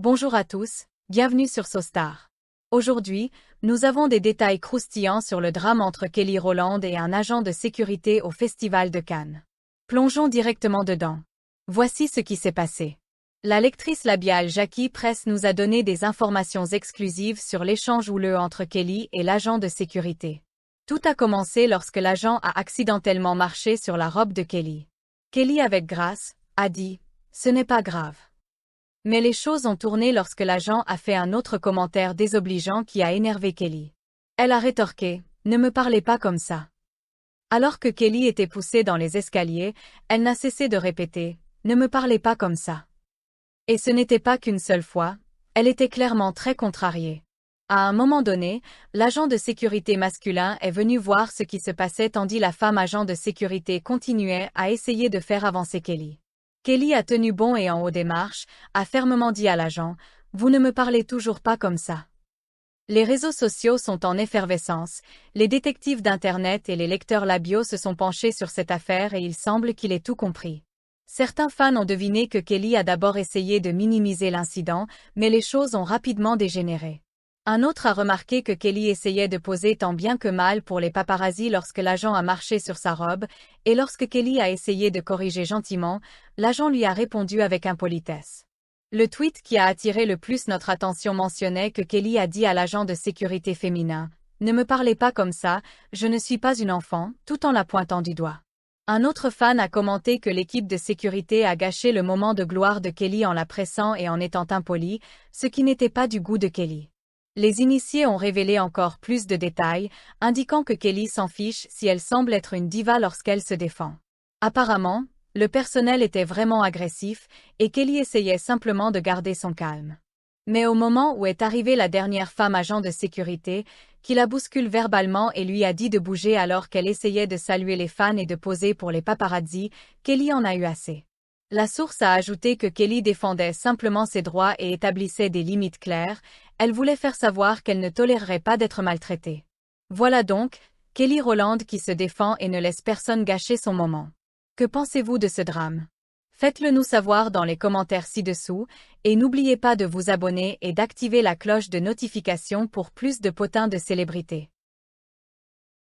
Bonjour à tous, bienvenue sur SoStar. Aujourd'hui, nous avons des détails croustillants sur le drame entre Kelly Rowland et un agent de sécurité au Festival de Cannes. Plongeons directement dedans. Voici ce qui s'est passé. La lectrice labiale Jackie Press nous a donné des informations exclusives sur l'échange houleux entre Kelly et l'agent de sécurité. Tout a commencé lorsque l'agent a accidentellement marché sur la robe de Kelly. Kelly, avec grâce, a dit « Ce n'est pas grave ». Mais les choses ont tourné lorsque l'agent a fait un autre commentaire désobligeant qui a énervé Kelly. Elle a rétorqué « Ne me parlez pas comme ça ». Alors que Kelly était poussée dans les escaliers, elle n'a cessé de répéter « Ne me parlez pas comme ça ». Et ce n'était pas qu'une seule fois, elle était clairement très contrariée. À un moment donné, l'agent de sécurité masculin est venu voir ce qui se passait tandis la femme agent de sécurité continuait à essayer de faire avancer Kelly. Kelly a tenu bon et en haut des marches, a fermement dit à l'agent « Vous ne me parlez toujours pas comme ça ». Les réseaux sociaux sont en effervescence, les détectives d'Internet et les lecteurs labiaux se sont penchés sur cette affaire et il semble qu'il ait tout compris. Certains fans ont deviné que Kelly a d'abord essayé de minimiser l'incident, mais les choses ont rapidement dégénéré. Un autre a remarqué que Kelly essayait de poser tant bien que mal pour les paparazzis lorsque l'agent a marché sur sa robe, et lorsque Kelly a essayé de corriger gentiment, l'agent lui a répondu avec impolitesse. Le tweet qui a attiré le plus notre attention mentionnait que Kelly a dit à l'agent de sécurité féminin « Ne me parlez pas comme ça, je ne suis pas une enfant », tout en la pointant du doigt. Un autre fan a commenté que l'équipe de sécurité a gâché le moment de gloire de Kelly en la pressant et en étant impoli, ce qui n'était pas du goût de Kelly. Les initiés ont révélé encore plus de détails, indiquant que Kelly s'en fiche si elle semble être une diva lorsqu'elle se défend. Apparemment, le personnel était vraiment agressif, et Kelly essayait simplement de garder son calme. Mais au moment où est arrivée la dernière femme agent de sécurité, qui la bouscule verbalement et lui a dit de bouger alors qu'elle essayait de saluer les fans et de poser pour les paparazzis, Kelly en a eu assez. La source a ajouté que Kelly défendait simplement ses droits et établissait des limites claires, elle voulait faire savoir qu'elle ne tolérerait pas d'être maltraitée. Voilà donc, Kelly Rowland qui se défend et ne laisse personne gâcher son moment. Que pensez-vous de ce drame? Faites-le nous savoir dans les commentaires ci-dessous, et n'oubliez pas de vous abonner et d'activer la cloche de notification pour plus de potins de célébrités.